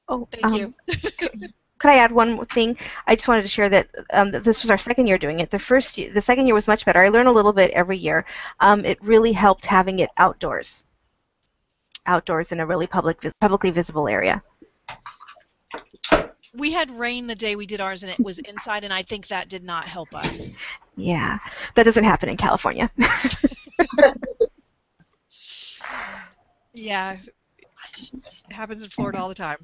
Oh, Thank you. could I add one more thing? I just wanted to share that this was our second year doing it. The second year was much better. I learned a little bit every year. It really helped having it outdoors in a really publicly visible area. We had rain the day we did ours, and it was inside, and I think that did not help us. Yeah, that doesn't happen in California. Yeah, it happens in Florida all the time.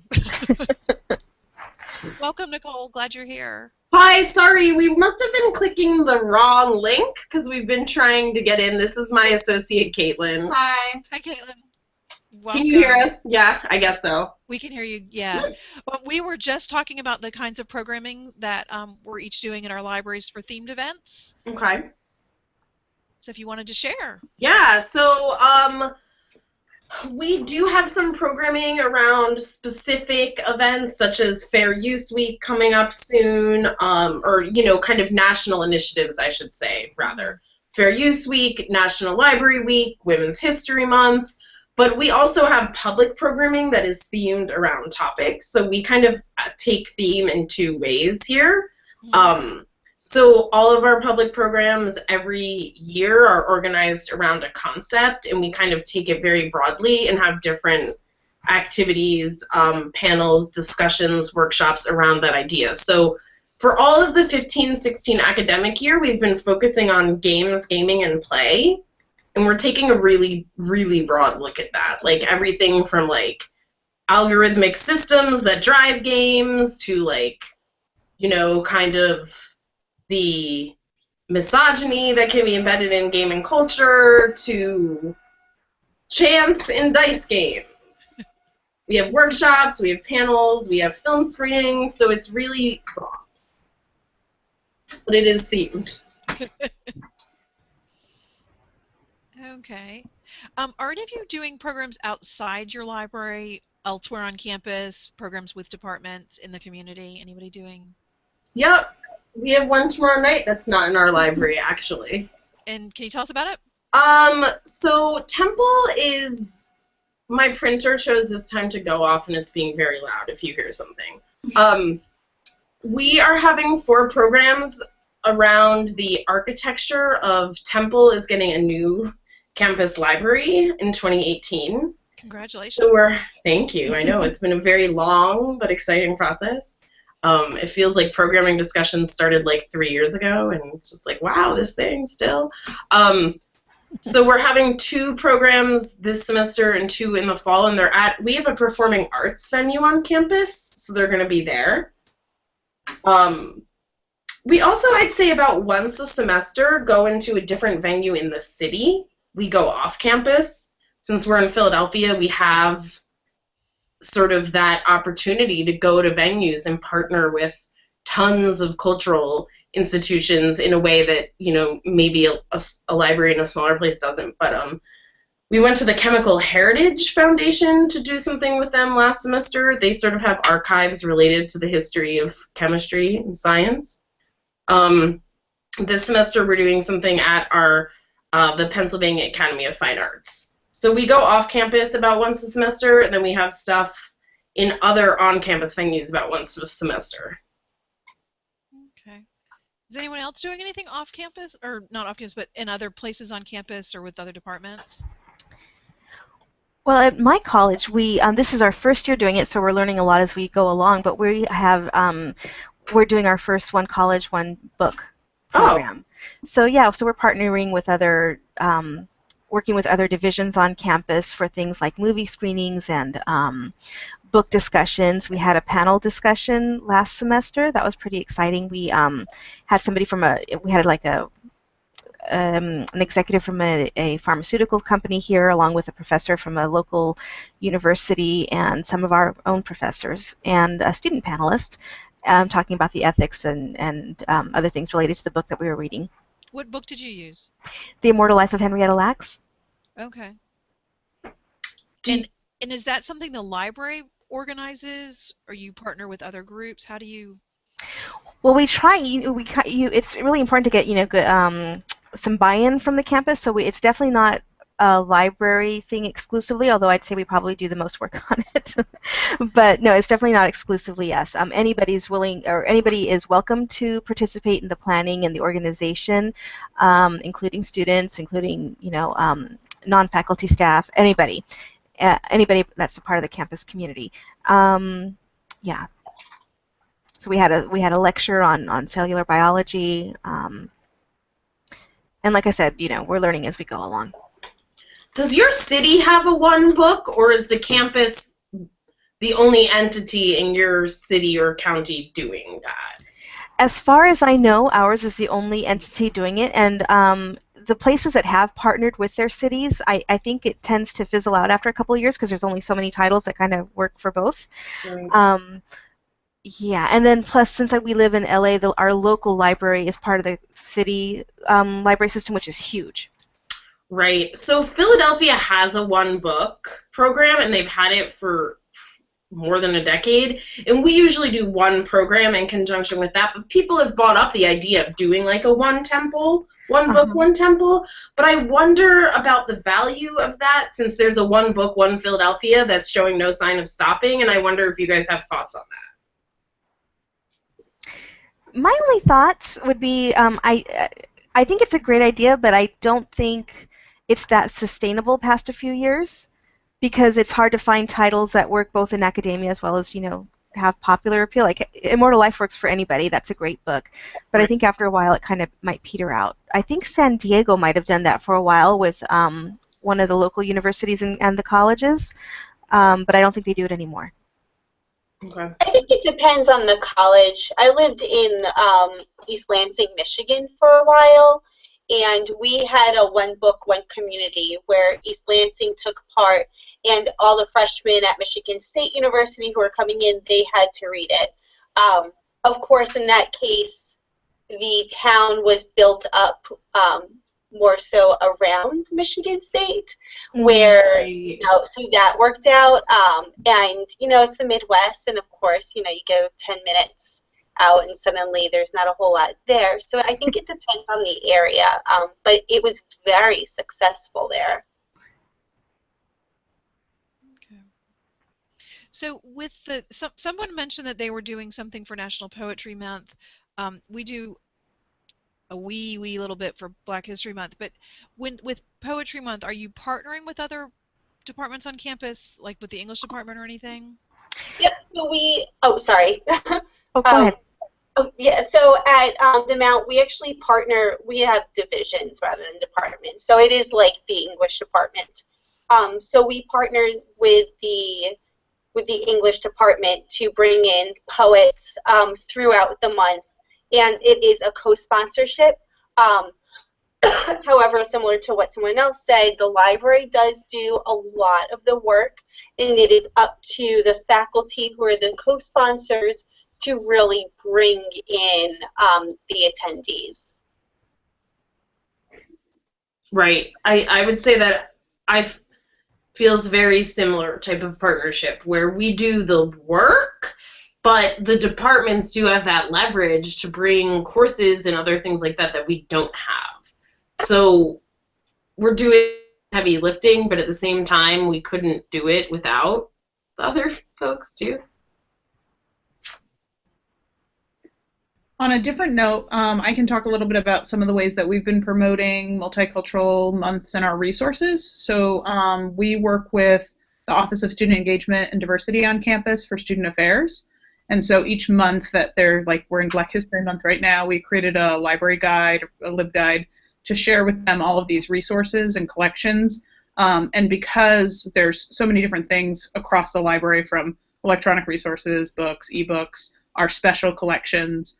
Welcome, Nicole. Glad you're here. Hi, sorry, we must have been clicking the wrong link because we've been trying to get in. This is my associate, Caitlin. Hi. Hi, Caitlin. Can you hear us? Yeah, I guess so. We can hear you, yeah. Well, we were just talking about the kinds of programming that we're each doing in our libraries for themed events. Okay. So if you wanted to share. Yeah, so we do have some programming around specific events such as Fair Use Week coming up soon, or, you know, kind of national initiatives, I should say, rather. Fair Use Week, National Library Week, Women's History Month, but we also have public programming that is themed around topics, so we kind of take theme in two ways here. So all of our public programs every year are organized around a concept, and we kind of take it very broadly and have different activities, panels, discussions, workshops around that idea. So for all of the 15-16 academic year, we've been focusing on games, gaming, and play, and we're taking a really, really broad look at that. Like everything from like algorithmic systems that drive games to like, you know, kind of the misogyny that can be embedded in gaming culture to chance in dice games. We have workshops, we have panels, we have film screenings, so it's really broad. But it is themed. Okay. Are any of you doing programs outside your library, elsewhere on campus, programs with departments in the community? Anybody doing? Yep. We have one tomorrow night that's not in our library, actually. And can you tell us about it? So Temple is, my printer chose this time to go off and it's being very loud if you hear something. We are having 4 programs around the architecture of Temple is getting a new campus library in 2018. Congratulations. So thank you. I know it's been a very long but exciting process. It feels like programming discussions started like 3 years ago, and it's just like, wow, this thing still. So we're having 2 programs this semester and 2 in the fall, and we have a performing arts venue on campus, so they're going to be there. We also, I'd say about once a semester, go into a different venue in the city. We go off campus. Since we're in Philadelphia, we have sort of that opportunity to go to venues and partner with tons of cultural institutions in a way that, you know, maybe a library in a smaller place doesn't. But we went to the Chemical Heritage Foundation to do something with them last semester. They sort of have archives related to the history of chemistry and science. This semester we're doing something at the Pennsylvania Academy of Fine Arts. So we go off campus about once a semester, and then we have stuff in other on-campus venues about once a semester. Okay. Is anyone else doing anything off campus, or not off campus, but in other places on campus or with other departments? Well, at my college, this is our first year doing it, so we're learning a lot as we go along. But we're doing our first one college, one book program. Oh. So yeah, so we're partnering with other. Working with other divisions on campus for things like movie screenings and book discussions. We had a panel discussion last semester. That was pretty exciting. We had somebody an executive from a pharmaceutical company here, along with a professor from a local university and some of our own professors, and a student panelist talking about the ethics and other things related to the book that we were reading. What book did you use? The Immortal Life of Henrietta Lacks. Okay. And is that something the library organizes, or you partner with other groups? How do you? Well, we try. It's really important to get some buy-in from the campus. So it's definitely not a library thing exclusively, although I'd say we probably do the most work on it. But no, it's definitely not exclusively us. Anybody's willing, or anybody is welcome to participate in the planning and the organization, including students, including non-faculty staff, anybody that's a part of the campus community. Yeah. So we had a lecture on cellular biology, and like I said, we're learning as we go along. Does your city have a one book, or is the campus the only entity in your city or county doing that? As far as I know, ours is the only entity doing it, and the places that have partnered with their cities, I think it tends to fizzle out after a couple of years because there's only so many titles that kind of work for both. Right. Yeah, and then plus, since we live in LA, our local library is part of the city library system, which is huge. Right. So Philadelphia has a one book program, and they've had it for more than a decade, and we usually do one program in conjunction with that, but people have brought up the idea of doing like a one book, one temple, but I wonder about the value of that, since there's a one book, one Philadelphia that's showing no sign of stopping, and I wonder if you guys have thoughts on that. My only thoughts would be, I think it's a great idea, but I don't think it's that sustainable past a few years, because it's hard to find titles that work both in academia as well as, have popular appeal. Like Immortal Life works for anybody. That's a great book. But I think after a while it kind of might peter out. I think San Diego might have done that for a while with one of the local universities and the colleges, but I don't think they do it anymore. Okay. I think it depends on the college. I lived in East Lansing, Michigan for a while, and we had a one book, one community where East Lansing took part, and all the freshmen at Michigan State University who were coming in, they had to read it. Of course, in that case, the town was built up more so around Michigan State, where, so that worked out. And, it's the Midwest, and of course, you go 10 minutes out and suddenly there's not a whole lot there. So I think it depends on the area, but it was very successful there. Okay. So with someone mentioned that they were doing something for National Poetry Month. We do a wee little bit for Black History Month, but with Poetry Month, are you partnering with other departments on campus, like with the English department or anything? Yep. So sorry. Oh, go ahead. Oh, yeah, so at the Mount, we actually partner, we have divisions rather than departments, so it is like the English department. So we partnered with the English department to bring in poets throughout the month, and it is a co-sponsorship. However, similar to what someone else said, the library does do a lot of the work, and it is up to the faculty who are the co-sponsors to really bring in the attendees. Right. I would say that feels very similar type of partnership where we do the work, but the departments do have that leverage to bring courses and other things like that that we don't have. So we're doing heavy lifting, but at the same time, we couldn't do it without the other folks too. On a different note, I can talk a little bit about some of the ways that we've been promoting multicultural months and our resources. So we work with the Office of Student Engagement and Diversity on campus for student affairs. And so each month that we're in Black History Month right now, we created a library guide, a LibGuide, to share with them all of these resources and collections. And because there's so many different things across the library, from electronic resources, books, ebooks, our special collections,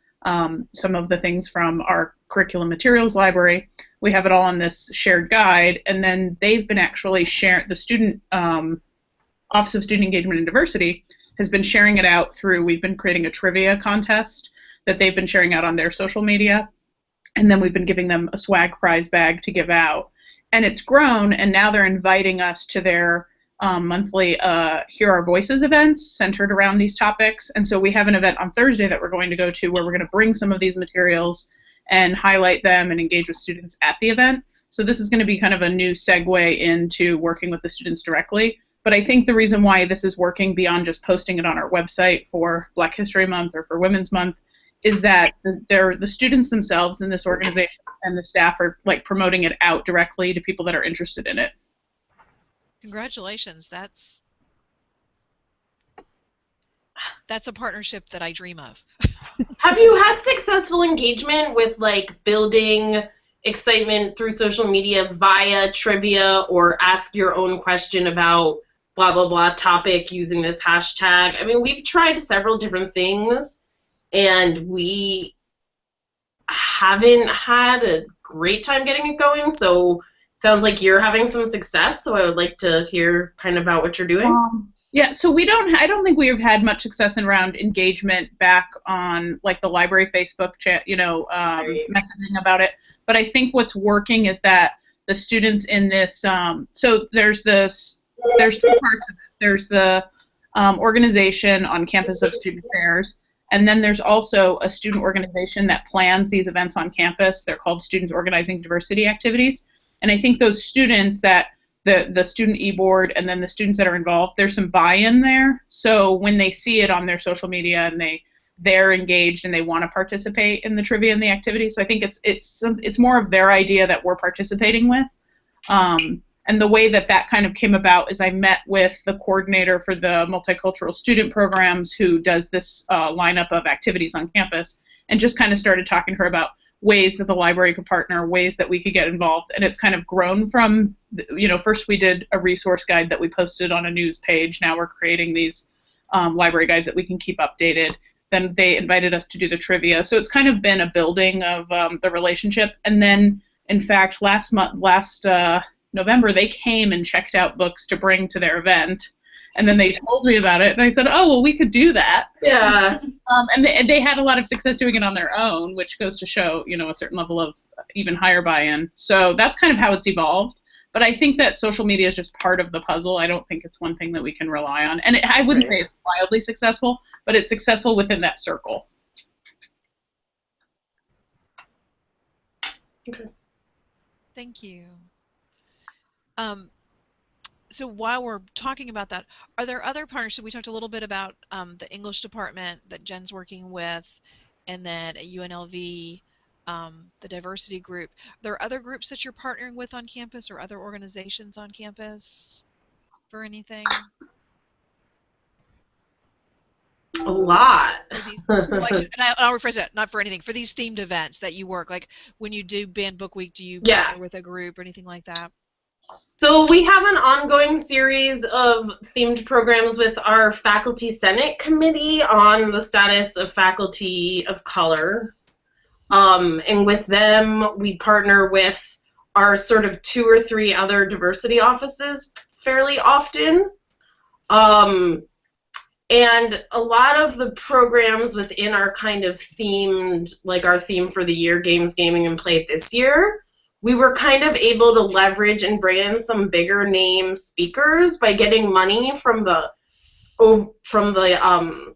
some of the things from our curriculum materials library, we have it all in this shared guide, and then they've been actually sharing, the student Office of Student Engagement and Diversity has been sharing it out through, we've been creating a trivia contest that they've been sharing out on their social media, and then we've been giving them a swag prize bag to give out. And it's grown, and now they're inviting us to their monthly Hear Our Voices events centered around these topics. And so we have an event on Thursday that we're going to go to where we're going to bring some of these materials and highlight them and engage with students at the event. So this is going to be kind of a new segue into working with the students directly. But I think the reason why this is working beyond just posting it on our website for Black History Month or for Women's Month is that the students themselves in this organization and the staff are like promoting it out directly to people that are interested in it. Congratulations. That's a partnership that I dream of. Have you had successful engagement with like building excitement through social media via trivia or ask your own question about blah blah blah topic using this hashtag? I mean, we've tried several different things and we haven't had a great time getting it going, so it sounds like you're having some success, so I would like to hear kind of about what you're doing. Yeah, so I don't think we have had much success around engagement back on like the library Facebook chat, messaging about it. But I think what's working is that the students in this, so there's two parts of it. There's the organization on campus of student affairs, and then there's also a student organization that plans these events on campus. They're called Students Organizing Diversity Activities. And I think those students that the student e-board and then the students that are involved, there's some buy-in there. So when they see it on their social media and they're engaged and they want to participate in the trivia and the activity. So I think it's more of their idea that we're participating with. And the way that kind of came about is I met with the coordinator for the multicultural student programs who does this lineup of activities on campus, and just kind of started talking to her about ways that the library could partner, ways that we could get involved. And it's kind of grown from, first we did a resource guide that we posted on a news page. Now we're creating these library guides that we can keep updated. Then they invited us to do the trivia. So it's kind of been a building of the relationship. And then, in fact, last November, they came and checked out books to bring to their event. And then they told me about it, and I said, oh, well, we could do that. Yeah. And they had a lot of success doing it on their own, which goes to show, a certain level of even higher buy-in. So that's kind of how it's evolved. But I think that social media is just part of the puzzle. I don't think it's one thing that we can rely on. And I wouldn't say it's wildly successful, but it's successful within that circle. Okay. Thank you. So while we're talking about that, are there other partnerships? We talked a little bit about the English department that Jen's working with, and then at UNLV, the diversity group. Are there other groups that you're partnering with on campus or other organizations on campus for anything? A lot. And I'll rephrase that, not for anything, for these themed events that you work, like when you do Band Book Week, do you partner with a group or anything like that? So we have an ongoing series of themed programs with our Faculty Senate Committee on the status of faculty of color. And with them, we partner with our sort of 2 or 3 other diversity offices fairly often. And a lot of the programs within our kind of themed, like our theme for the year, Games, Gaming, and Play this year, we were kind of able to leverage and bring in some bigger name speakers by getting money from the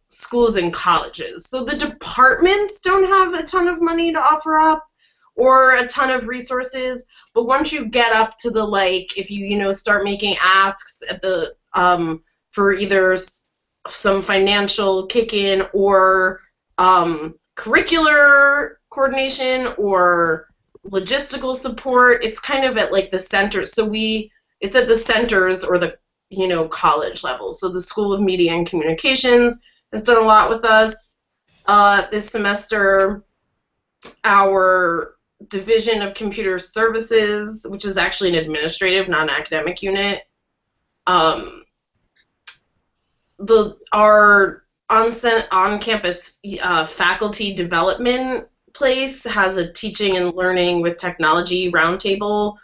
schools and colleges. So the departments don't have a ton of money to offer up or a ton of resources, but once you get up to the, like, if you start making asks at the for either some financial kick-in or curricular coordination or logistical support, it's kind of at like the centers. So it's at the centers or the college level. So the School of Media and Communications has done a lot with us this semester. Our Division of Computer Services, which is actually an administrative, not an academic unit. Our on-campus faculty development place has a teaching and learning with technology roundtable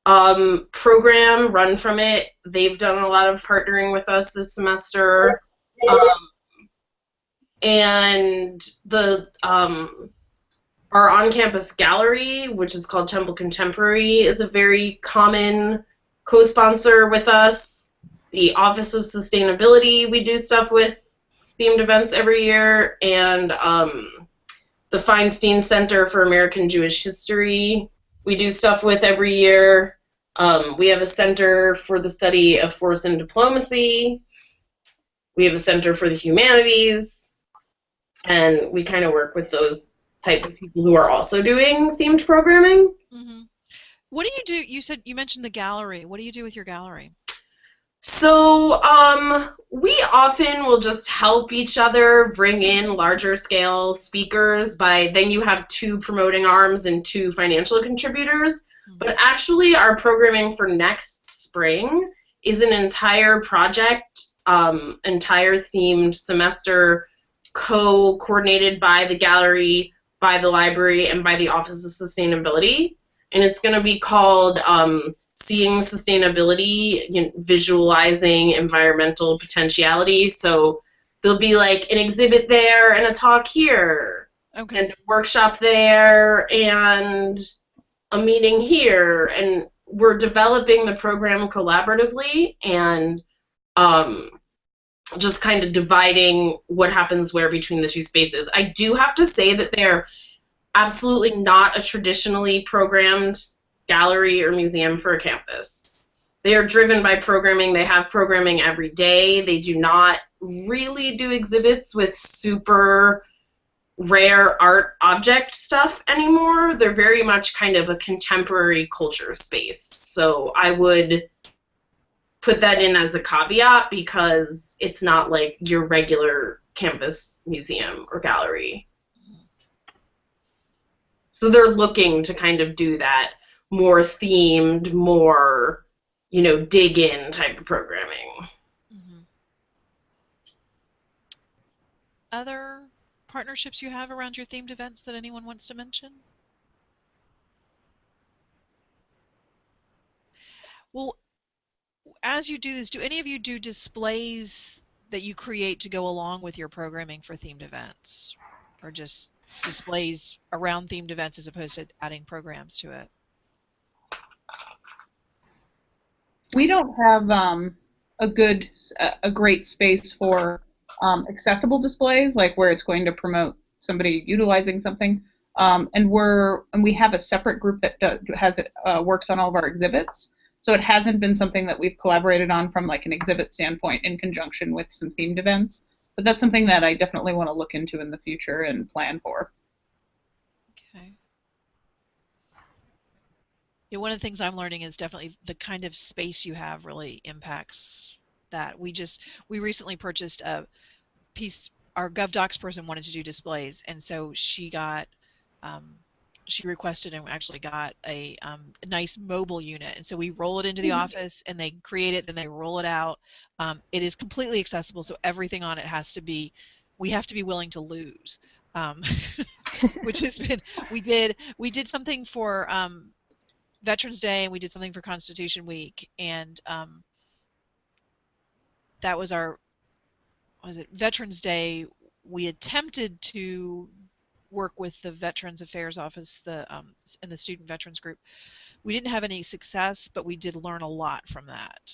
program run from it. They've done a lot of partnering with us this semester. And our on-campus gallery, which is called Temple Contemporary, is a very common co-sponsor with us. The Office of Sustainability, we do stuff with themed events every year, and the Feinstein Center for American Jewish History we do stuff with every year. We have a center for the study of force and diplomacy. We have a center for the humanities. And we kind of work with those type of people who are also doing themed programming. Mm-hmm. What do you do? You mentioned the gallery. What do you do with your gallery? So we often will just help each other bring in larger scale speakers. Then you have 2 promoting arms and 2 financial contributors. Mm-hmm. But actually our programming for next spring is an entire project, entire themed semester co-coordinated by the gallery, by the library, and by the Office of Sustainability. And it's going to be called Seeing Sustainability, Visualizing Environmental Potentiality. So there'll be like an exhibit there and a talk here, okay, and a workshop there and a meeting here. And we're developing the program collaboratively and just kind of dividing what happens where between the 2 spaces. I do have to say that they're absolutely not a traditionally programmed gallery or museum for a campus. They are driven by programming. They have programming every day. They do not really do exhibits with super rare art object stuff anymore. They're very much kind of a contemporary culture space. So I would put that in as a caveat because it's not like your regular campus museum or gallery. So they're looking to kind of do that more themed, more, dig in type of programming. Mm-hmm. Other partnerships you have around your themed events that anyone wants to mention? Well, as you do this, do any of you do displays that you create to go along with your programming for themed events? Or just displays around themed events as opposed to adding programs to it? We don't have a great space for accessible displays, like where it's going to promote somebody utilizing something. And we have a separate group that works on all of our exhibits. So it hasn't been something that we've collaborated on from like an exhibit standpoint in conjunction with some themed events. But that's something that I definitely want to look into in the future and plan for. Okay. Yeah, one of the things I'm learning is definitely the kind of space you have really impacts that. We recently purchased a piece. Our GovDocs person wanted to do displays, and so she requested and actually got a nice mobile unit, and so we roll it into the office and they create it, then they roll it out. It is completely accessible, so everything on it we have to be willing to lose, which has been, we did something for Veterans Day and we did something for Constitution Week, and that was Veterans Day. We attempted to work with the Veterans Affairs Office, and the Student Veterans Group. We didn't have any success, but we did learn a lot from that.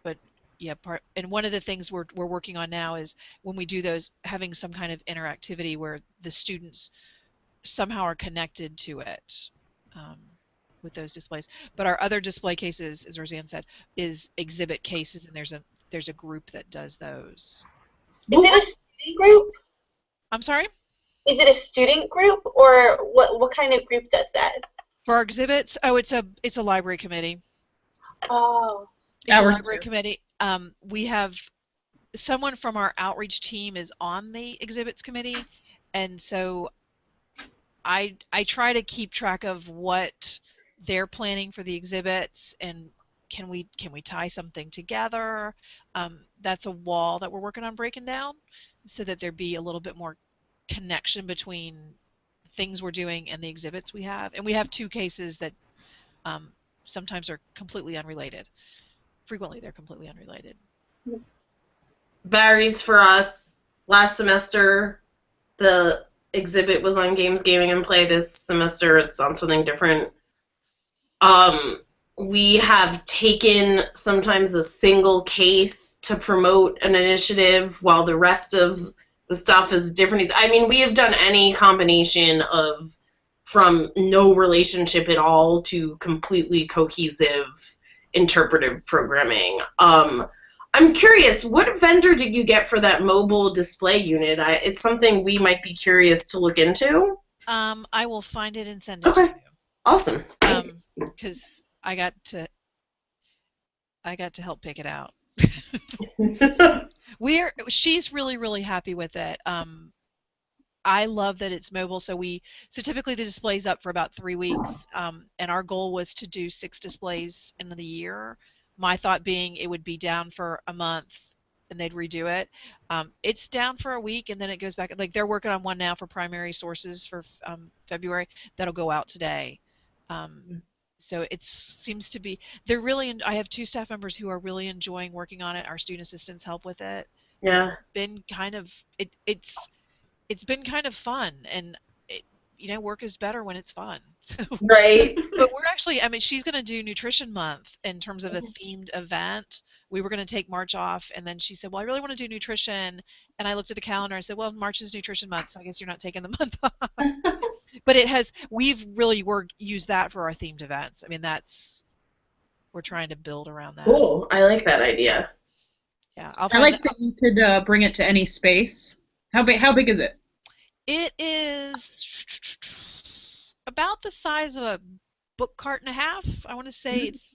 But yeah, and one of the things we're working on now is when we do those, having some kind of interactivity where the students somehow are connected to it with those displays. But our other display cases, as Roseanne said, is exhibit cases, and there's a group that does those. Is it a student group? I'm sorry? Is it a student group, or what kind of group does that? For our exhibits, it's a library committee. Oh. It's a library committee. We have someone from our outreach team is on the exhibits committee, and so I try to keep track of what they're planning for the exhibits, and can we tie something together. That's a wall that we're working on breaking down, so that there be a little bit more connection between things we're doing and the exhibits we have. And we have 2 cases that sometimes are completely unrelated. Frequently they're completely unrelated. Varies for us. Last semester the exhibit was on games, gaming, and play. This semester it's on something different. We have taken sometimes a single case to promote an initiative while the rest of the stuff is different. I mean, we have done any combination of from no relationship at all to completely cohesive interpretive programming. I'm curious, what vendor did you get for that mobile display unit? It's something we might be curious to look into. I will find it and send it Okay. to you. Awesome. Because I got to help pick it out. She's really happy with it. I love that it's mobile. So typically the display's up for about 3 weeks, and our goal was to do 6 displays in the year. My thought being it would be down for a month and they'd redo it. It's down for a week and then it goes back. Like they're working on one now for primary sources for February that'll go out today. So it seems to be I have 2 staff members who are really enjoying working on it. Our student assistants help with it. Yeah. It's been kind of it's been kind of fun, and work is better when it's fun. Right. But we're actually, she's going to do Nutrition Month in terms of a themed event. We were going to take March off, and then she said, well, I really want to do nutrition. And I looked at the calendar and said, well, March is Nutrition Month, so I guess you're not taking the month off. But we've really used that for our themed events. We're trying to build around that. Cool. I like that idea. Yeah. I like that you could bring it to any space. How big is it? It is about the size of a book cart and a half. I want to say it's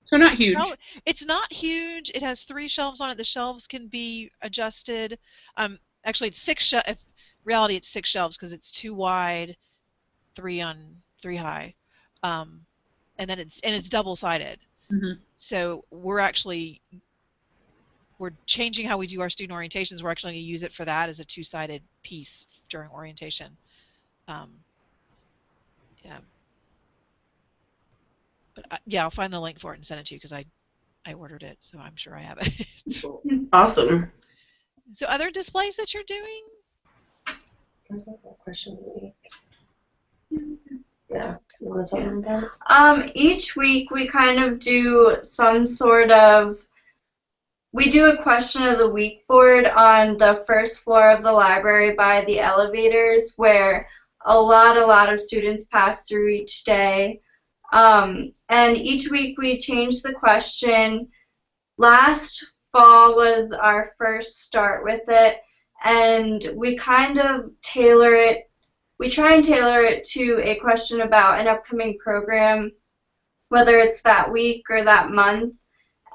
so not huge. No, it's not huge. It has 3 shelves on it. The shelves can be adjusted. Actually, it's 6 shelves. In reality, it's 6 shelves because it's 2 wide, 3 high, and then it's double-sided. Mm-hmm. So we're changing how we do our student orientations. We're actually going to use it for that as a 2-sided piece during orientation. Yeah. But I'll find the link for it and send it to you because I ordered it, so I'm sure I have it. Awesome. So other displays that you're doing? Question of the week. Yeah. You want to tell them about it? Each week we kind of do some sort of, we do a question of the week board on the first floor of the library by the elevators where a lot of students pass through each day. And each week we change the question. Last fall was our first start with it, and we kind of tailor it. We try and tailor it to a question about an upcoming program, whether it's that week or that month.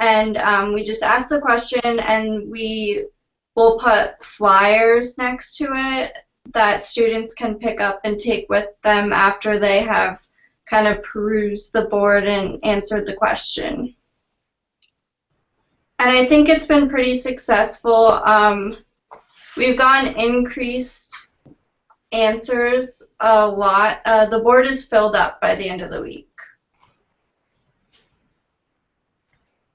And we just ask the question, and we will put flyers next to it that students can pick up and take with them after they have kind of perused the board and answered the question. And I think it's been pretty successful. We've gotten increased answers a lot. The board is filled up by the end of the week.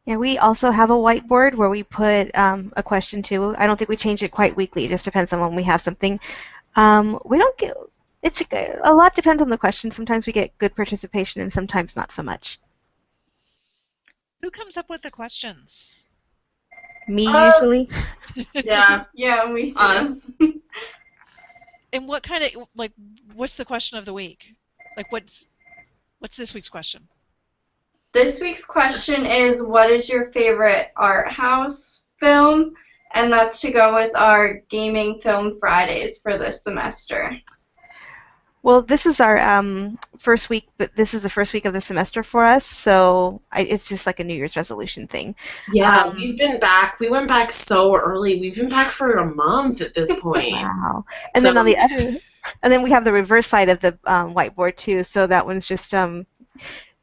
Yeah, we also have a whiteboard where we put a question too. I don't think we change it quite weekly. It just depends on when we have something. We don't get. It's a lot depends on the question. Sometimes we get good participation, and sometimes not so much. Who comes up with the questions? Me usually. Yeah. Yeah, we do. Us. And what kind of what's the question of the week? Like what's this week's question? This week's question is, what is your favorite art house film? And that's to go with our Gaming Film Fridays for this semester. Well, this is our first week, but this is the first week of the semester for us, so it's just like a New Year's resolution thing. Yeah, we've been back. We went back so early. We've been back for a month at this point. Wow. And then on the other, and then we have the reverse side of the whiteboard too. So that one's just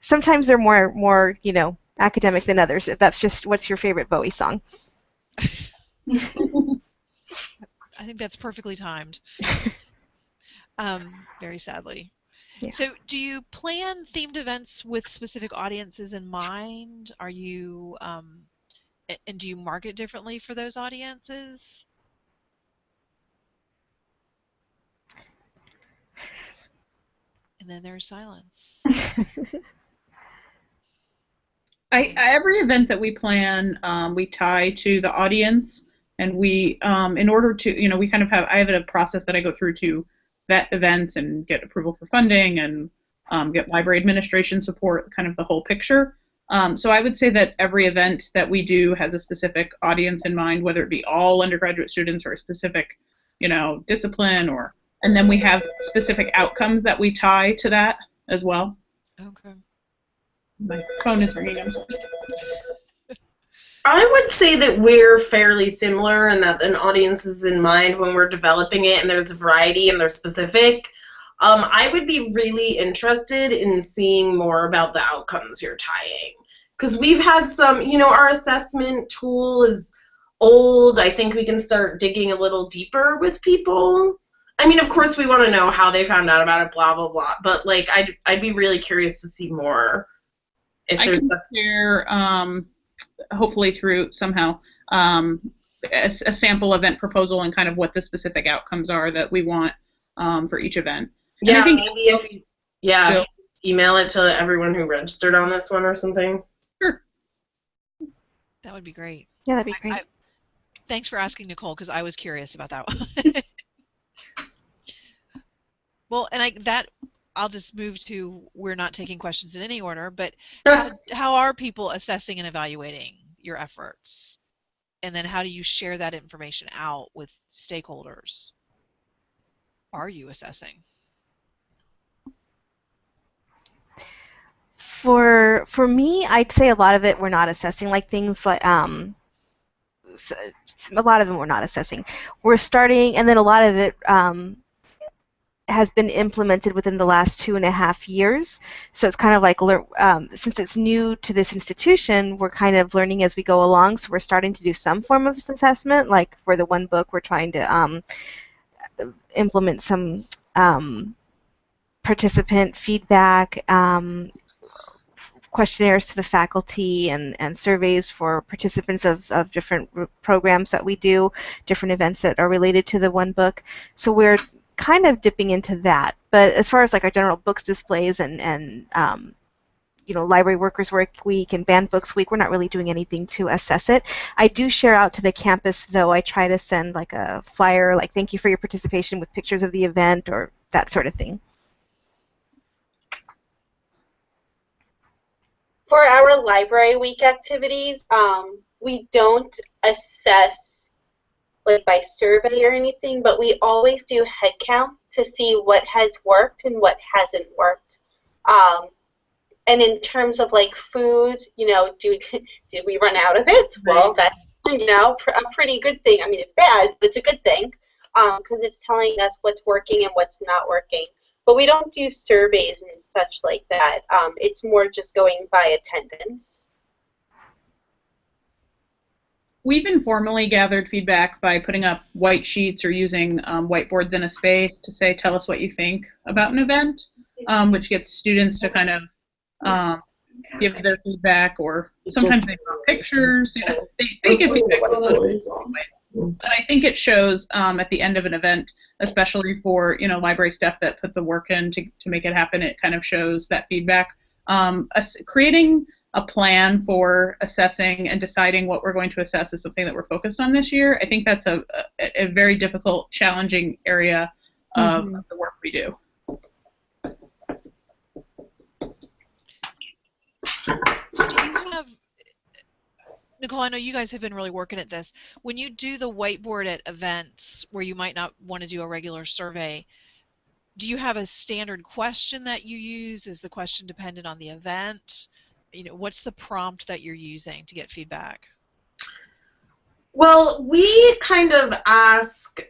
sometimes they're more academic than others. If that's just what's your favorite Bowie song. I think that's perfectly timed. Very sadly. Yeah. So do you plan themed events with specific audiences in mind? Are you, and do you market differently for those audiences? And then there's silence. Every event that we plan, we tie to the audience, and we, in order to, we kind of have, I have a process that I go through to vet events and get approval for funding and get library administration support, kind of the whole picture. So I would say that every event that we do has a specific audience in mind, whether it be all undergraduate students or a specific, discipline, and then we have specific outcomes that we tie to that as well. Okay. My phone is ringing. I'm sorry. I would say that we're fairly similar and that an audience is in mind when we're developing it and there's a variety and they're specific. I would be really interested in seeing more about the outcomes you're tying. Because we've had some, our assessment tool is old. I think we can start digging a little deeper with people. I mean, of course, we want to know how they found out about it, blah, blah, blah. But, I'd be really curious to see more. If I there's can share, hopefully through somehow, a sample event proposal and kind of what the specific outcomes are that we want for each event. And yeah, I think maybe if you email it to everyone who registered on this one or something. Sure. That would be great. Yeah, that'd be great. Thanks for asking, Nicole, because I was curious about that one. Well, and I'll just move to, we're not taking questions in any order, but how are people assessing and evaluating your efforts? And then how do you share that information out with stakeholders? Are you assessing? For me, I'd say a lot of it we're not assessing, like things like a lot of them we're not assessing. We're starting, and then a lot of it has been implemented within the last 2.5 years. So it's kind of like, since it's new to this institution, we're kind of learning as we go along. So we're starting to do some form of assessment, like for the one book, we're trying to implement some participant feedback, questionnaires to the faculty, and surveys for participants of different programs that we do, different events that are related to the one book. So we're kind of dipping into that. But as far as like our general books displays and library workers work week and banned books week, we're not really doing anything to assess it. I do share out to the campus, though. I try to send like a flyer, like thank you for your participation with pictures of the event or that sort of thing. For our library week activities, we don't assess by survey or anything, but we always do head counts to see what has worked and what hasn't worked. And in terms of food, did we run out of it? Well, that's a pretty good thing. I mean, it's bad, but it's a good thing because it's telling us what's working and what's not working. But we don't do surveys and such like that. It's more just going by attendance. We've informally gathered feedback by putting up white sheets or using whiteboards in a space to say, tell us what you think about an event, which gets students to kind of give their feedback, or sometimes they draw pictures. They give feedback a little bit anyway. But I think it shows at the end of an event, especially for library staff that put the work in to make it happen. It kind of shows that feedback. Creating a plan for assessing and deciding what we're going to assess is something that we're focused on this year. I think that's a very difficult, challenging area of the work we do. Do you have, Nicole, I know you guys have been really working at this. When you do the whiteboard at events where you might not want to do a regular survey, do you have a standard question that you use? Is the question dependent on the event? What's the prompt that you're using to get feedback? Well, we kind of ask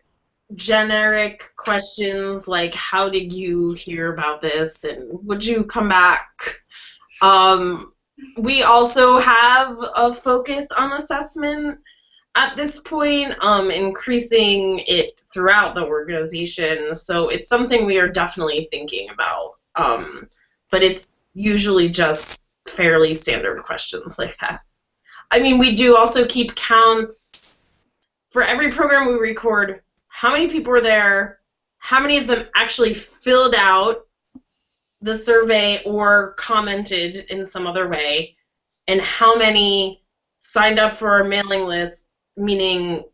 generic questions like, how did you hear about this, and would you come back? We also have a focus on assessment at this point, increasing it throughout the organization. So it's something we are definitely thinking about. But it's usually just fairly standard questions like that. I mean, we do also keep counts. For every program we record, how many people were there, how many of them actually filled out the survey or commented in some other way, and how many signed up for our mailing list, meaning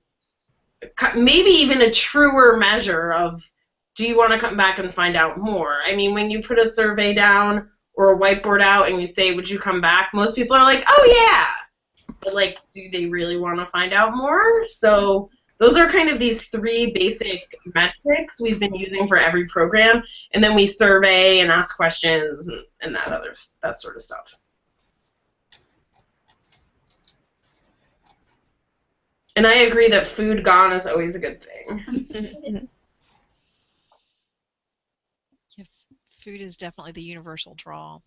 maybe even a truer measure of do you want to come back and find out more? I mean, when you put a survey down or a whiteboard out and you say, would you come back? Most people are like, oh yeah. But like, do they really want to find out more? So those are kind of these 3 basic metrics we've been using for every program. And then we survey and ask questions and that sort of stuff. And I agree that food gone is always a good thing. Yeah, food is definitely the universal draw.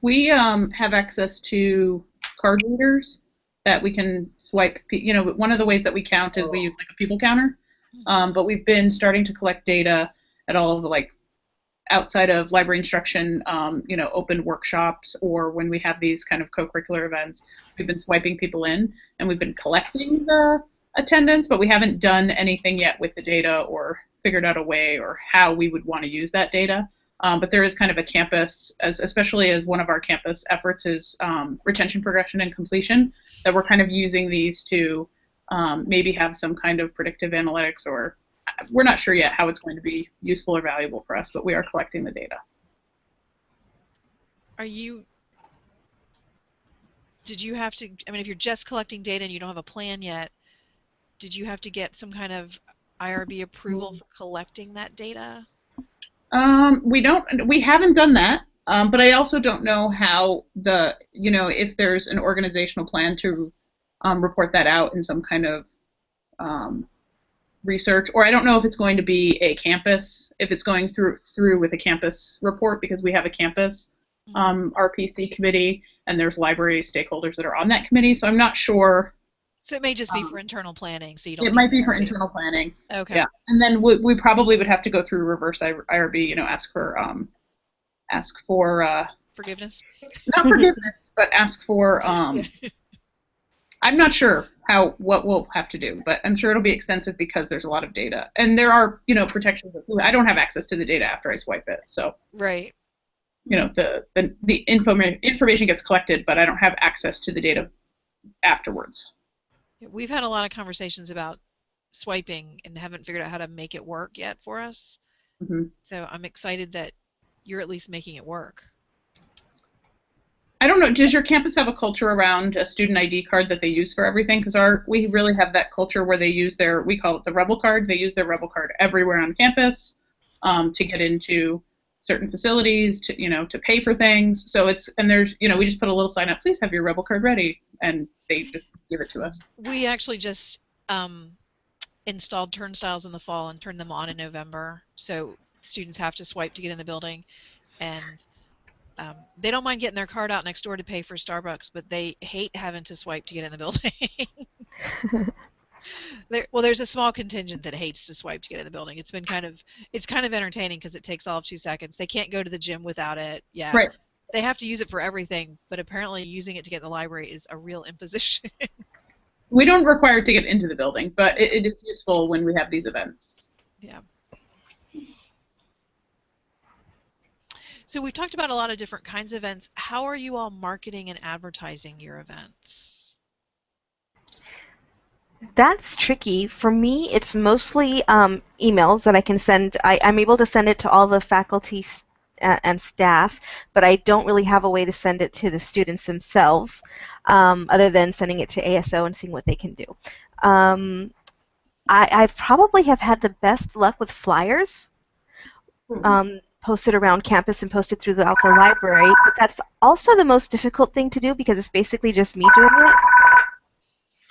We have access to card readers that we can swipe. You know, one of the ways that we count is we use like a people counter. But we've been starting to collect data at all of the like outside of library instruction, you know, open workshops, or when we have these kind of co-curricular events, we've been swiping people in, and we've been collecting the attendance, but we haven't done anything yet with the data or figured out a way or how we would want to use that data. But there is kind of a campus, especially as one of our campus efforts is retention, progression, and completion, that we're kind of using these to maybe have some kind of predictive analytics, or we're not sure yet how it's going to be useful or valuable for us, but we are collecting the data. Did you have to, I mean, if you're just collecting data and you don't have a plan yet, did you have to get some kind of IRB approval for collecting that data? We haven't done that, but I also don't know how you know, if there's an organizational plan to report that out in some kind of research, or I don't know if it's going to be a campus, if it's going through with a campus report, because we have a campus RPC committee, and there's library stakeholders that are on that committee, so I'm not sure. So it may just be for internal planning, so you don't. It might be for internal planning. Okay. Yeah, and then we probably would have to go through reverse IRB, you know, ask for forgiveness. Not forgiveness, but ask for I'm not sure what we'll have to do, but I'm sure it'll be extensive because there's a lot of data, and there are, you know, protections. I don't have access to the data after I swipe it, so right. You know, the information gets collected, but I don't have access to the data afterwards. We've had a lot of conversations about swiping and haven't figured out how to make it work yet for us. Mm-hmm. So I'm excited that you're at least making it work. I don't know, does your campus have a culture around a student ID card that they use for everything? Because we really have that culture where they use we call it the Rebel Card. They use their Rebel Card everywhere on campus to get into certain facilities, to, you know, to pay for things. So there's, you know, we just put a little sign up, please have your Rebel Card ready, and they just give it to us. We actually just installed turnstiles in the fall and turned them on in November. So students have to swipe to get in the building, and they don't mind getting their card out next door to pay for Starbucks, but they hate having to swipe to get in the building. There's a small contingent that hates to swipe to get in the building. It's kind of entertaining because it takes all of 2 seconds. They can't go to the gym without it. Yeah. Right. They have to use it for everything, but apparently using it to get in the library is a real imposition. We don't require it to get into the building, but it is useful when we have these events. Yeah. So we've talked about a lot of different kinds of events. How are you all marketing and advertising your events? That's tricky. For me, it's mostly emails that I can send. I'm able to send it to all the faculty and staff, but I don't really have a way to send it to the students themselves, other than sending it to ASO and seeing what they can do. I probably have had the best luck with flyers. Posted around campus and posted throughout the library, but that's also the most difficult thing to do because it's basically just me doing it.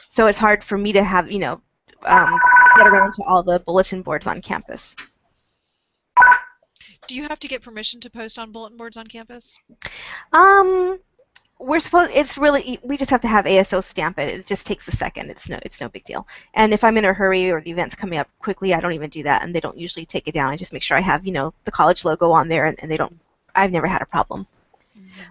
So it's hard for me to have, you know, get around to all the bulletin boards on campus. Do you have to get permission to post on bulletin boards on campus? We just have to have ASO stamp it. It just takes a second. It's no big deal. And if I'm in a hurry or the event's coming up quickly, I don't even do that, and they don't usually take it down. I just make sure I have, you know, the college logo on there, and they don't. I've never had a problem. Mm-hmm.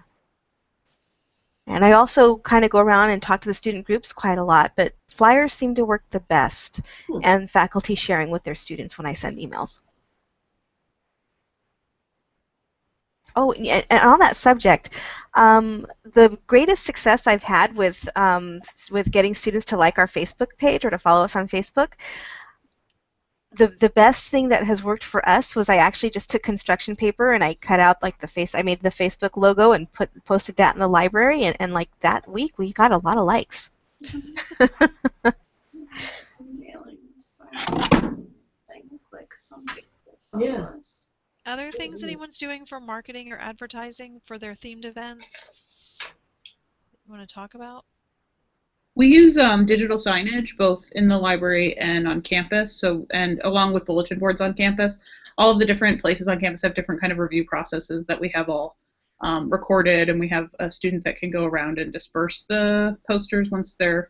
And I also kind of go around and talk to the student groups quite a lot, but flyers seem to work the best, and faculty sharing with their students when I send emails. Oh, and on that subject, the greatest success I've had with getting students to like our Facebook page or to follow us on Facebook, the best thing that has worked for us was I actually just took construction paper and I cut out like I made the Facebook logo and posted that in the library, and like that week we got a lot of likes. Yeah. Other things anyone's doing for marketing or advertising for their themed events you want to talk about? We use digital signage both in the library and on campus, and along with bulletin boards on campus. All of the different places on campus have different kind of review processes that we have all recorded, and we have a student that can go around and disperse the posters once they're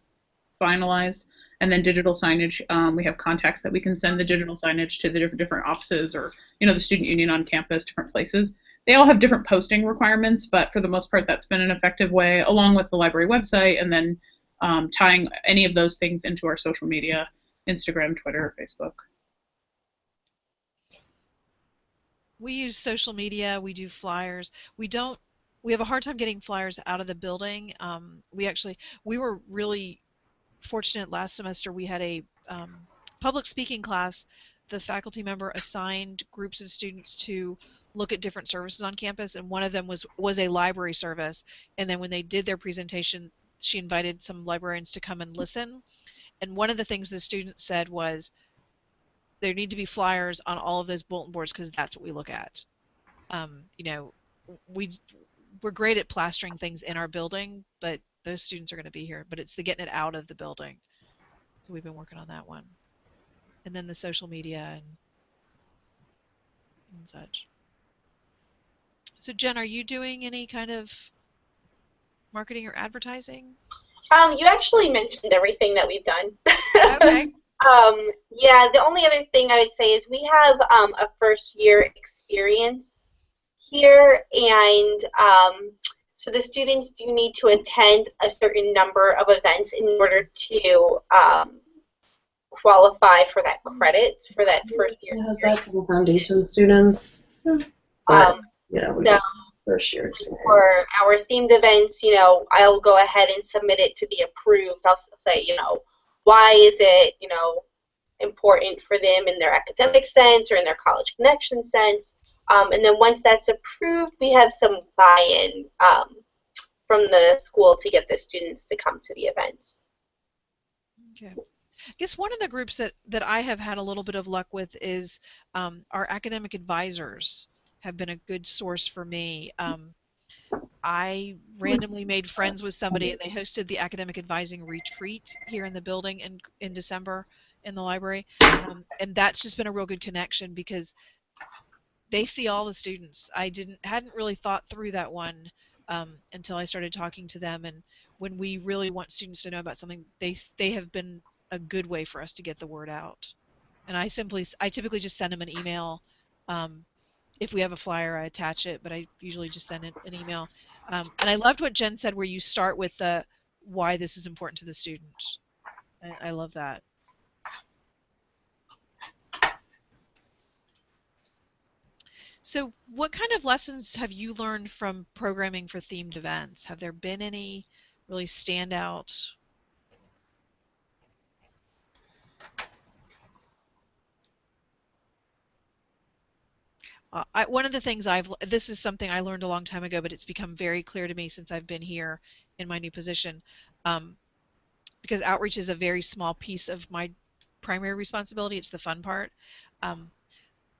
finalized. And then digital signage, we have contacts that we can send the digital signage to the different offices, or the student union on campus, different places. They all have different posting requirements, but for the most part that's been an effective way, along with the library website, and then tying any of those things into our social media, Instagram, Twitter, Facebook. We use social media, we do flyers. We have a hard time getting flyers out of the building. We were really fortunate last semester. We had a public speaking class. The faculty member assigned groups of students to look at different services on campus, and one of them was a library service. And then when they did their presentation, she invited some librarians to come and listen. And one of the things the students said was there need to be flyers on all of those bulletin boards because that's what we look at. We're great at plastering things in our building, but those students are going to be here. But it's the getting it out of the building. So we've been working on that one. And then the social media and such. So Jen, are you doing any kind of marketing or advertising? You actually mentioned everything that we've done. Okay. Yeah, the only other thing I would say is we have a first year experience here, and so the students do need to attend a certain number of events in order to qualify for that credit for that first year. How's that for the foundation students? First year experience. For our themed events, I'll go ahead and submit it to be approved. I'll say, why is it, important for them in their academic sense or in their college connection sense. And then once that's approved, we have some buy-in from the school to get the students to come to the events. Okay. I guess one of the groups that I have had a little bit of luck with is our academic advisors have been a good source for me. I randomly made friends with somebody, and they hosted the academic advising retreat here in the building in December in the library, and that's just been a real good connection because they see all the students. I hadn't really thought through that one until I started talking to them, and when we really want students to know about something, they have been a good way for us to get the word out. And I typically just send them an email. If we have a flyer, I attach it, but I usually just send an email. And I loved what Jen said, where you start with the why this is important to the student. I love that. So what kind of lessons have you learned from programming for themed events? Have there been any really standout? One of the things this is something I learned a long time ago, but it's become very clear to me since I've been here in my new position, because outreach is a very small piece of my primary responsibility. It's the fun part.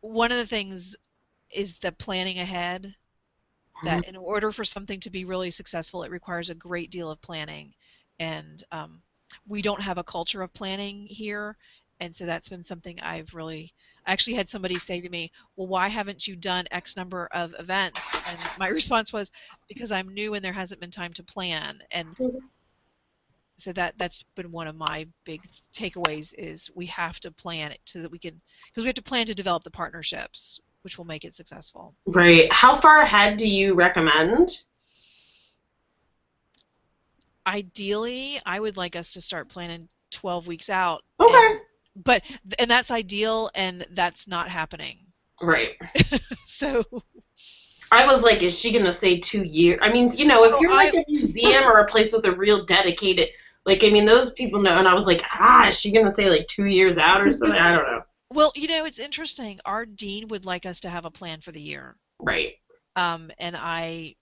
One of the things is the planning ahead, that in order for something to be really successful, it requires a great deal of planning, and we don't have a culture of planning here, and so that's been something I actually had somebody say to me, well, why haven't you done X number of events? And my response was, because I'm new and there hasn't been time to plan. And so that's been one of my big takeaways, is we have to plan it so that we can, because we have to plan to develop the partnerships, which will make it successful. Right. How far ahead do you recommend? Ideally, I would like us to start planning 12 weeks out. Okay. And that's ideal, and that's not happening. Right. So I was like, is she going to say 2 years? I mean, if you're like a museum or a place with a real dedicated, those people know. And I was like, is she going to say like 2 years out or something? I don't know. Well, it's interesting. Our dean would like us to have a plan for the year. Right. And I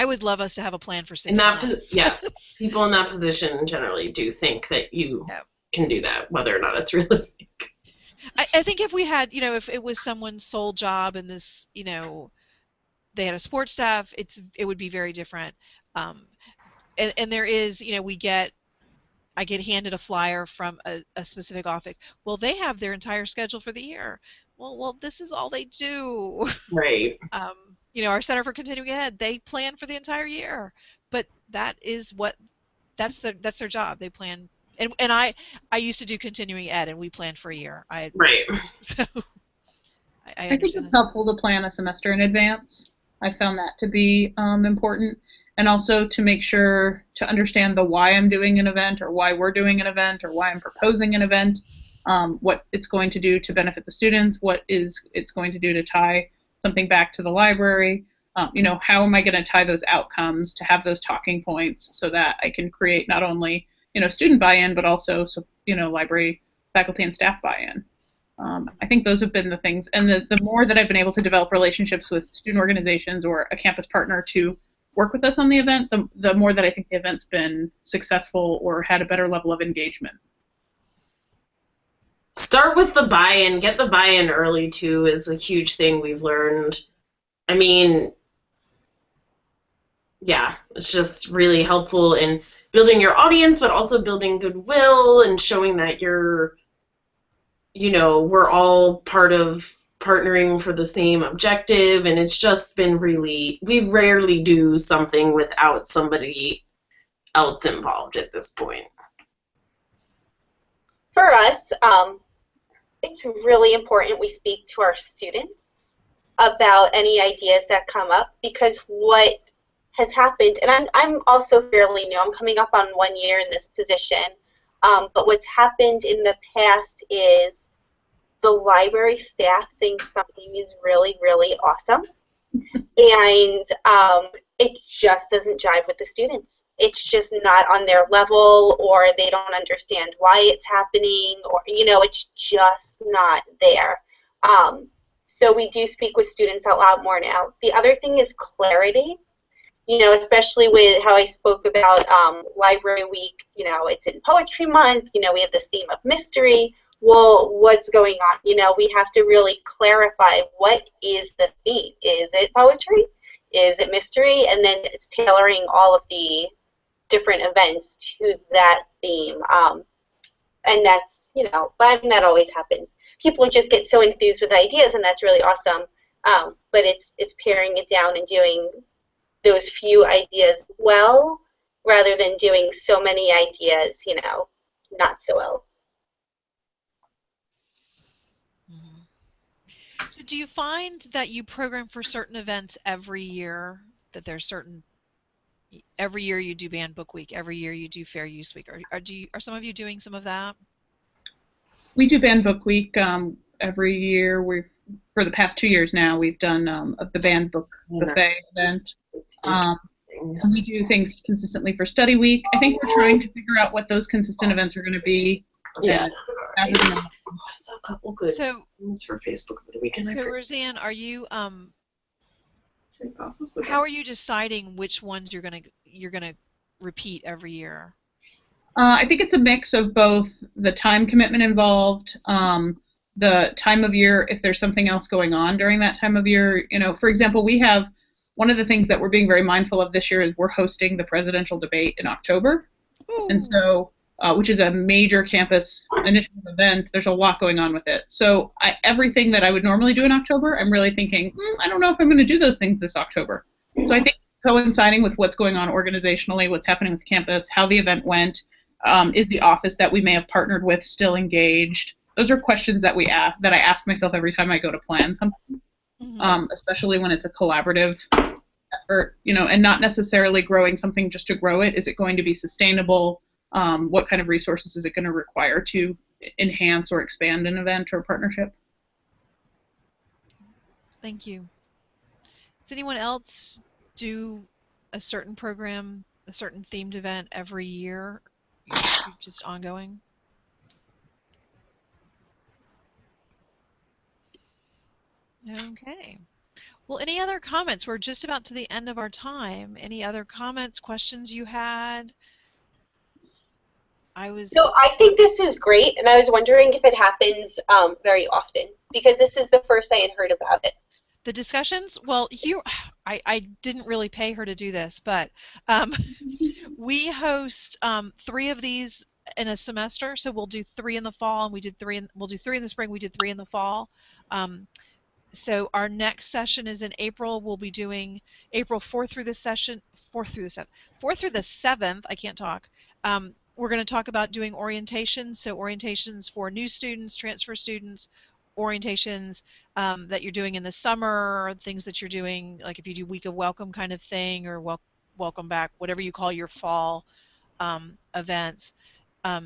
would love us to have a plan for 6 In that months. yes, people in that position generally do think that you Yeah. can do that, whether or not it's realistic. I think if we had, if it was someone's sole job and this, they had a sports staff, it would be very different. And there is, I get handed a flyer from a specific office. Well, they have their entire schedule for the year. Well, this is all they do. Right. Our Center for Continuing Ed, they plan for the entire year, but that's their job. They plan, and I used to do continuing ed, and we planned for a year. Right. So I think understand it's that. helpful to plan a semester in advance. I found that to be important, and also to make sure to understand the why I'm doing an event, or why we're doing an event, or why I'm proposing an event, what it's going to do to benefit the students, what it's going to do to tie something back to the library. How am I going to tie those outcomes to have those talking points so that I can create not only student buy-in, but also library faculty and staff buy-in. I think those have been the things, and the more that I've been able to develop relationships with student organizations or a campus partner to work with us on the event, the more that I think the event's been successful or had a better level of engagement. Start with the buy-in. Get the buy-in early, too, is a huge thing we've learned. I mean, yeah, it's just really helpful in building your audience, but also building goodwill and showing that we're all part of partnering for the same objective, and it's just been we rarely do something without somebody else involved at this point. For us, it's really important we speak to our students about any ideas that come up, because what has happened, and I'm also fairly new, I'm coming up on 1 year in this position, but what's happened in the past is the library staff thinks something is really, really awesome, and it just doesn't jive with the students. It's just not on their level, or they don't understand why it's happening, or, it's just not there. So we do speak with students out loud more now. The other thing is clarity, especially with how I spoke about Library Week. It's in Poetry Month. We have this theme of mystery. Well, what's going on? We have to really clarify, what is the theme? Is it poetry? Is it mystery? And then it's tailoring all of the different events to that theme. And that's, but that always happens. People just get so enthused with ideas, and that's really awesome. But it's paring it down and doing those few ideas well, rather than doing so many ideas, not so well. So do you find that you program for certain events every year, that there's every year you do Banned Book Week, every year you do Fair Use Week? Are some of you doing some of that? We do Banned Book Week every year. For the past 2 years now, we've done the Banned Book Buffet event. And we do things consistently for Study Week. I think we're trying to figure out what those consistent events are going to be. Yeah. I saw a couple good ones for Facebook over the weekend. So Roseanne, are you how are you deciding which ones you're gonna repeat every year? I think it's a mix of both the time commitment involved, the time of year, if there's something else going on during that time of year. For example, we have one of the things that we're being very mindful of this year is we're hosting the presidential debate in October. Ooh. And so, which is a major campus initiative event. There's a lot going on with it. So everything that I would normally do in October, I'm really thinking, I don't know if I'm going to do those things this October. So I think coinciding with what's going on organizationally, what's happening with campus, how the event went, is the office that we may have partnered with still engaged? Those are questions that I ask myself every time I go to plan something, especially when it's a collaborative effort, and not necessarily growing something just to grow it. Is it going to be sustainable? What kind of resources is it going to require to enhance or expand an event or partnership? Thank you. Does anyone else do a certain program, a certain themed event every year, just ongoing? Okay. Well, any other comments? We're just about to the end of our time. Any other comments, questions you had? No, I think this is great, and I was wondering if it happens very often, because this is the first I had heard about it. The discussions? Well, I didn't really pay her to do this, but we host 3 of these in a semester. So we'll do 3 in the fall, and we'll do 3 in the spring. We did 3 in the fall. So our next session is in April. We'll be doing April 4th through the 7th. I can't talk. We're going to talk about doing orientations. So orientations for new students, transfer students, orientations that you're doing in the summer, things that you're doing, like if you do week of welcome kind of thing, or welcome back, whatever you call your fall events.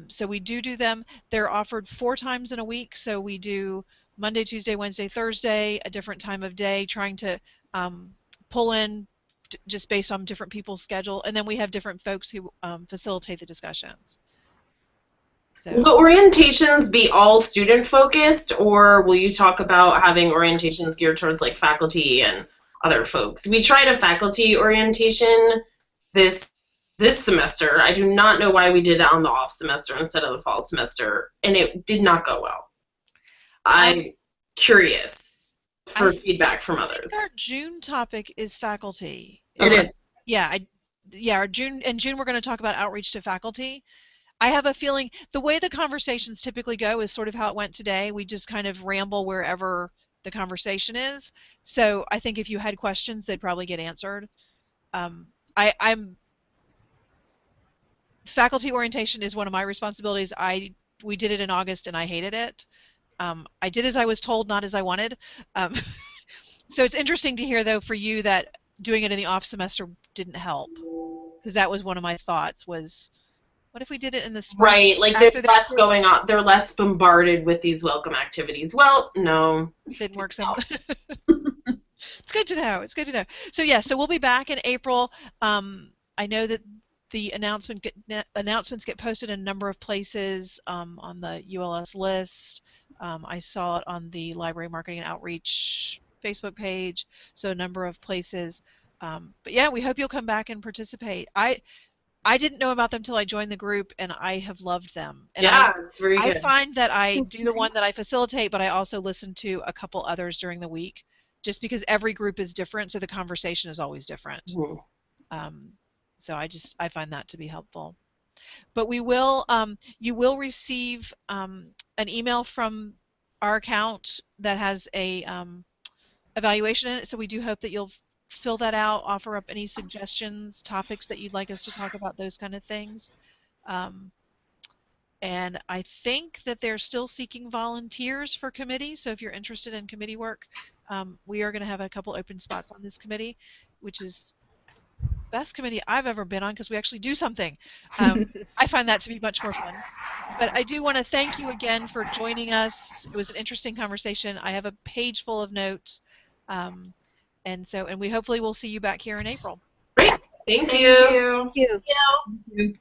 So we do them. They're offered 4 times in a week. So we do Monday, Tuesday, Wednesday, Thursday, a different time of day, trying to pull in just based on different people's schedule. And then we have different folks who facilitate the discussions. So. Will the orientations be all student focused, or will you talk about having orientations geared towards like faculty and other folks? We tried a faculty orientation this semester. I do not know why we did it on the off semester instead of the fall semester, and it did not go well. I'm curious for feedback from others. Our June topic is faculty. It is. Yeah, our June we're going to talk about outreach to faculty. I have a feeling the way the conversations typically go is sort of how it went today. We just kind of ramble wherever the conversation is. So I think if you had questions, they'd probably get answered. Faculty orientation is one of my responsibilities. We did it in August and I hated it. I did as I was told, not as I wanted. So it's interesting to hear, though, for you that doing it in the off semester didn't help, because that was one of my thoughts was, what if we did it in the spring? Right, like there's less going on. They're less bombarded with these welcome activities. Well, no. Didn't work so. It's good to know. It's good to know. So yeah, so we'll be back in April. I know that the announcements get posted in a number of places on the ULS list. I saw it on the Library Marketing and Outreach Facebook page, so a number of places. But yeah, we hope you'll come back and participate. I didn't know about them till I joined the group, and I have loved them. And yeah, it's very good. I find that I do the one that I facilitate, but I also listen to a couple others during the week, just because every group is different, so the conversation is always different. Mm-hmm. So I find that to be helpful. But we will, you will receive an email from our account that has a evaluation in it. So we do hope that you'll fill that out, offer up any suggestions, topics that you'd like us to talk about, those kind of things. And I think that they're still seeking volunteers for committee. So if you're interested in committee work, we are going to have a couple open spots on this committee, which is best committee I've ever been on, because we actually do something. I find that to be much more fun. But I do want to thank you again for joining us. It was an interesting conversation. I have a page full of notes. And we hopefully will see you back here in April. Great. Thank you. Thank you. Thank you.